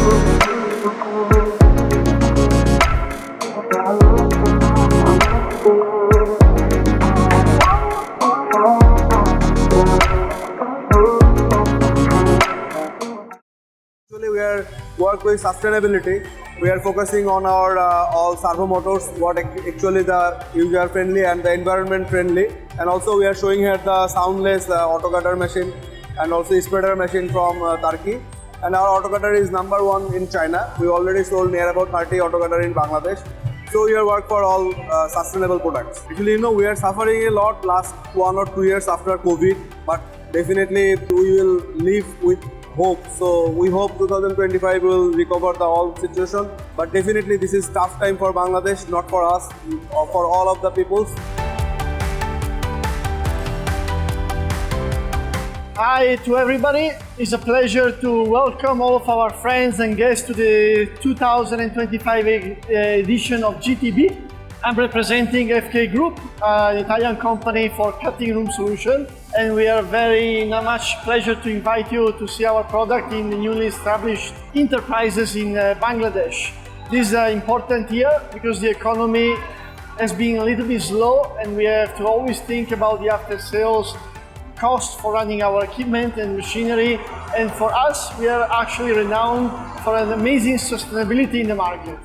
Actually, we are work with sustainability. We are focusing on our all servo motors, what actually the user friendly and the environment friendly. And also we are showing here the soundless auto cutter machine and also spreader machine from Turkey. And our auto cutter is #1 in China. We already sold near about 30 auto cutter in Bangladesh. So we are work for all sustainable products. Actually, we are suffering a lot last 1 or 2 years after COVID, but definitely we will live with hope. So we hope 2025 will recover the whole situation. But definitely this is tough time for Bangladesh, not for us, for all of the peoples. Hi to everybody. It's a pleasure to welcome all of our friends and guests to the 2025 edition of GTB. I'm representing FK Group, an Italian company for cutting room solution, and we are very much pleasure to invite you to see our product in the newly established enterprises in Bangladesh. This is an important year because the economy has been a little bit slow, and we have to always think about the after-sales cost for running our equipment and machinery. And for us, we are actually renowned for an amazing sustainability in the market.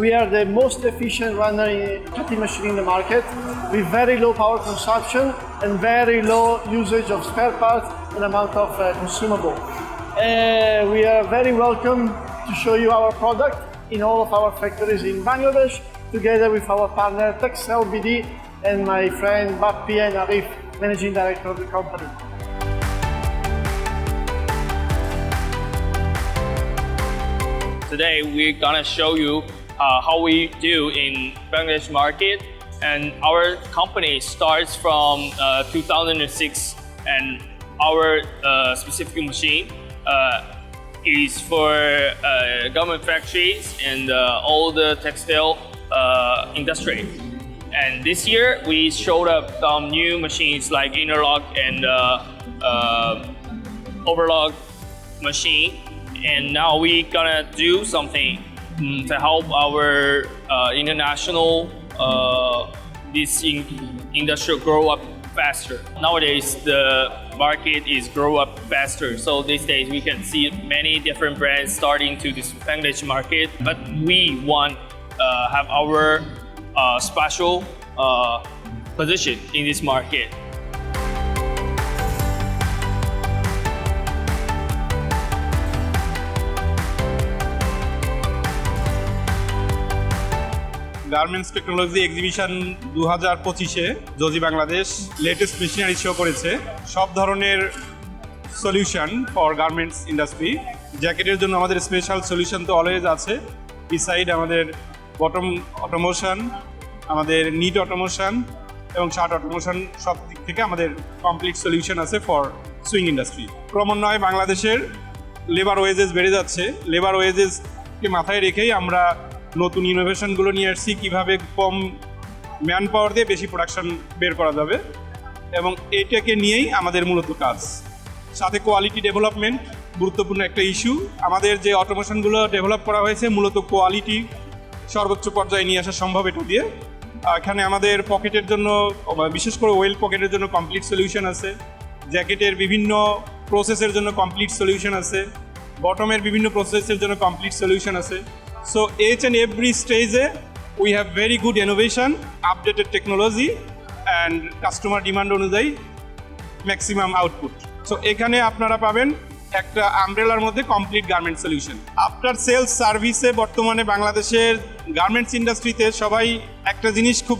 We are the most efficient runner in cutting machine in the market, with very low power consumption and very low usage of spare parts and amount of consumable. We are very welcome to show you our product in all of our factories in Bangladesh, together with our partner Textile BD and my friend Bappi and Arif, Managing Director of the company. Today we're gonna show you how we do in Bangladesh market, and our company starts from 2006, and our specific machine is for government factories and all the textile industry. And this year we showed up some new machines like interlock and overlock machine, and now we gonna do something to help our international this industry grow up faster. Nowadays the market is grow up faster, so these days we can see many different brands starting to this Bangladesh market, but we want have our special position in this market. Garments technology exhibition 2025-এ জজি Bangladesh latest machinery show করেছে। সব ধরনের solution for garments industry. জ্যাকেটের জন্য আমাদের special solution তো always আছে। বিসাইড আমাদের বটম অটোমোশন, আমাদের নিট অটোমোশন এবং শার্ট অটোমোশন, সব দিক থেকে আমাদের কমপ্লিট সলিউশন আছে ফর সুইং ইন্ডাস্ট্রি। ক্রমান্বয়ে বাংলাদেশের লেবার ওয়েজেস বেড়ে যাচ্ছে। লেবার ওয়েজেসকে মাথায় রেখেই আমরা নতুন ইনোভেশনগুলো নিয়ে আসছি, কীভাবে কম ম্যান পাওয়ার দিয়ে বেশি প্রোডাকশন বের করা যাবে, এবং এইটাকে নিয়েই আমাদের মূলত কাজ। সাথে কোয়ালিটি ডেভেলপমেন্ট গুরুত্বপূর্ণ একটা ইস্যু। আমাদের যে অটোমেশনগুলো ডেভেলপ করা হয়েছে মূলত কোয়ালিটি সর্বোচ্চ পর্যায়ে নিয়ে আসা সম্ভব এটা দিয়ে। এখানে আমাদের পকেটের জন্য, বিশেষ করে ওয়েল পকেটের জন্য কমপ্লিট সলিউশন আছে, জ্যাকেটের বিভিন্ন প্রসেসের জন্য কমপ্লিট সলিউশন আছে, বটমের বিভিন্ন প্রসেসের জন্য কমপ্লিট সলিউশন আছে। So each and every stage we have very good innovation, updated technology and customer demand অনুযায়ী ম্যাক্সিমাম আউটপুট। সো এখানে আপনারা পাবেন একটা আমব্রেলার মধ্যে complete garment solution. After sales সার্ভিসে বর্তমানে বাংলাদেশের গার্মেন্টস ইন্ডাস্ট্রিতে সবাই একটা জিনিস খুব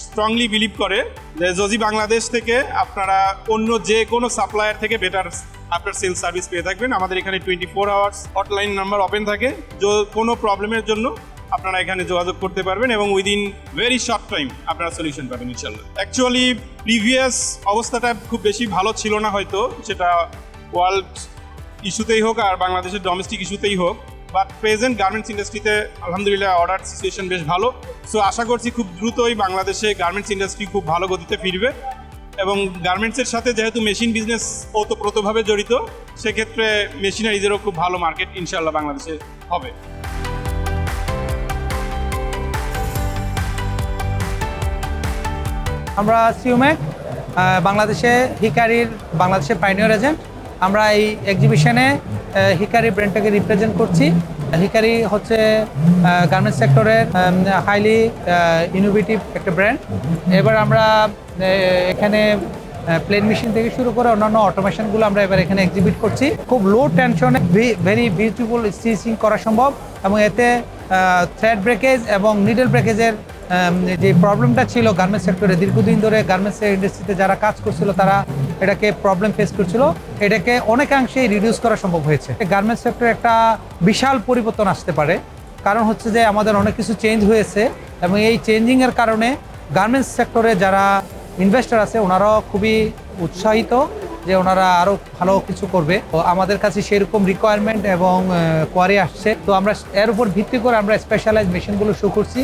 স্ট্রংলি বিলিভ করে যে জজি বাংলাদেশ থেকে আপনারা অন্য যে কোনো সাপ্লায়ার থেকে বেটার আফটার সেলস সার্ভিস পেয়ে থাকবেন। আমাদের এখানে 24 আওয়ার্স হটলাইন নাম্বার ওপেন থাকে, কোনো প্রবলেমের জন্য আপনারা এখানে যোগাযোগ করতে পারবেন এবং উইদিন ভেরি শর্ট টাইম আপনারা সলিউশন পাবেন ইনশাল্লাহ। অ্যাকচুয়ালি প্রিভিয়াস অবস্থাটা খুব বেশি ভালো ছিল না, হয়তো সেটা ওয়ার্ল্ড ইস্যুতেই হোক আর বাংলাদেশের ডোমেস্টিক ইস্যুতেই হোক, বাট প্রেজেন্ট গার্মেন্টস ইন্ডাস্ট্রিতে আলহামদুলিল্লাহ অর্ডার সিচুয়েশন বেশ ভালো। সো আশা করছি খুব দ্রুতই বাংলাদেশে গার্মেন্টস ইন্ডাস্ট্রি খুব ভালো গতিতে ফিরবে এবং গার্মেন্টসের সাথে যেহেতু মেশিন বিজনেস ওতপ্রোতভাবে জড়িত, সেক্ষেত্রে মেশিনারিজেরও খুব ভালো মার্কেট ইনশাল্লাহ বাংলাদেশে হবে। আমরা সিউমেক বাংলাদেশে হিকারির বাংলাদেশের পাইনিয়র এজেন্ট। আমরা এই এক্সিবিশনে হিকারি ব্র্যান্ডটাকে রিপ্রেজেন্ট করছি। হিকারি হচ্ছে গার্মেন্টস সেক্টরের হাইলি ইনোভেটিভ একটা ব্র্যান্ড। এবার আমরা এখানে প্লেন মেশিন থেকে শুরু করে অন্যান্য অটোমেশনগুলো আমরা এবার এখানে এক্সিবিট করছি। খুব লো টেনশনে ভেরি বিউটিফুল স্টিচিং করা সম্ভব, এবং এতে থ্রেড ব্রেকেজ এবং নিডল ব্রেকেজের যে প্রবলেমটা ছিল গার্মেন্টস সেক্টরে, দীর্ঘদিন ধরে গার্মেন্টস ইন্ডাস্ট্রিতে যারা কাজ করছিল তারা এটাকে প্রবলেম ফেস করছিল, এটাকে অনেকাংশেই রিডিউস করা সম্ভব হয়েছে। গার্মেন্টস সেক্টরে একটা বিশাল পরিবর্তন আসতে পারে, কারণ হচ্ছে যে আমাদের অনেক কিছু চেঞ্জ হয়েছে, এবং এই চেঞ্জিংয়ের কারণে গার্মেন্টস সেক্টরে যারা ইনভেস্টর আছে ওনারাও খুবই উৎসাহিত যে ওনারা আরও ভালো কিছু করবে। তো আমাদের কাছে সেরকম রিকোয়ারমেন্ট এবং কোয়ারি আসছে, তো আমরা এর উপর ভিত্তি করে আমরা স্পেশালাইজ মেশিনগুলো শো করছি।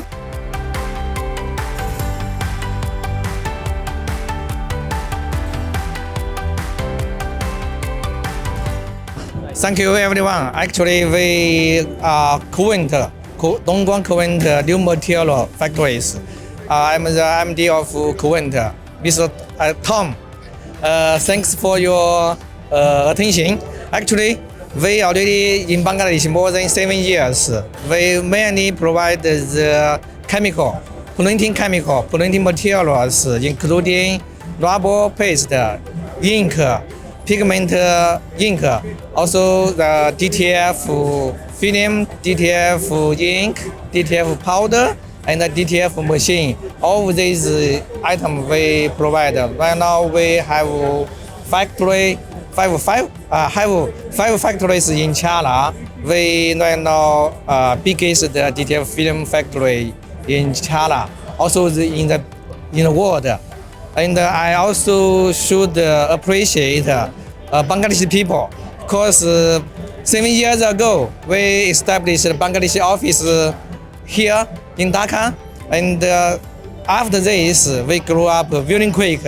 Thank you, everyone. Actually, we are Dongguan Covent New Material Factories. I'm the MD of Covent, Mr. Tom. Thanks for your attention. Actually, we already in Bangladesh more than 7 years. We mainly provide the printing materials, including rubber paste, ink, pigment ink, also the DTF film, DTF ink, DTF powder, and the DTF machine. All of these items we provide. Right now we have five factories in China. We right now biggest the DTF film factory in China, also in the world. And I also should appreciate Bangladeshi people, because 7 years ago we established a Bangladeshi office here in Dhaka, and after this we grew up very quick.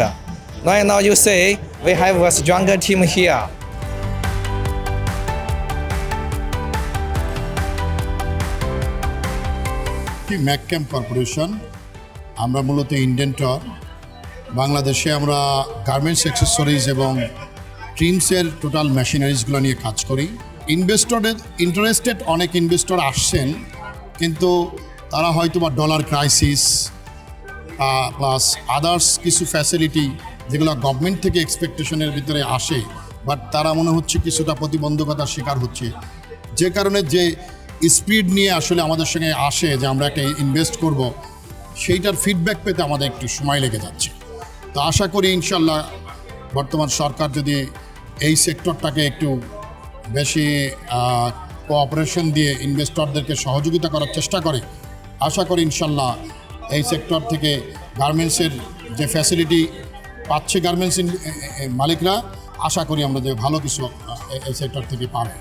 Right now you say we have a stronger team here. McCamp corporation, আমরা মূলত indentor. বাংলাদেশে আমরা garments accessories এবং ট্রিমসের total মেশিনারিজগুলো নিয়ে কাজ করি। Interested অনেক investor আসছেন, কিন্তু তারা হয়তো বা ডলার ক্রাইসিস প্লাস আদার্স কিছু ফ্যাসিলিটি যেগুলো গভর্নমেন্ট থেকে এক্সপেকটেশনের ভিতরে আসে, বাট তারা মনে হচ্ছে কিছুটা প্রতিবন্ধকতার শিকার হচ্ছে, যে কারণে যে স্পিড নিয়ে আসলে আমাদের সঙ্গে আসে যে আমরা একটা ইনভেস্ট করব, সেইটার ফিডব্যাক পেতে আমাদের একটু সময় লেগে যাচ্ছে। তো আশা করি ইনশাল্লাহ বর্তমান সরকার যদি এই সেক্টরটাকে একটু বেশি কোঅপারেশন দিয়ে ইনভেস্টরদেরকে সহযোগিতা করার চেষ্টা করে, আশা করি ইনশাল্লাহ এই সেক্টর থেকে গার্মেন্টসের যে ফ্যাসিলিটি পাচ্ছে গার্মেন্টস মালিকরা, আশা করি আমরা যে ভালো কিছু এই সেক্টর থেকে পাবে।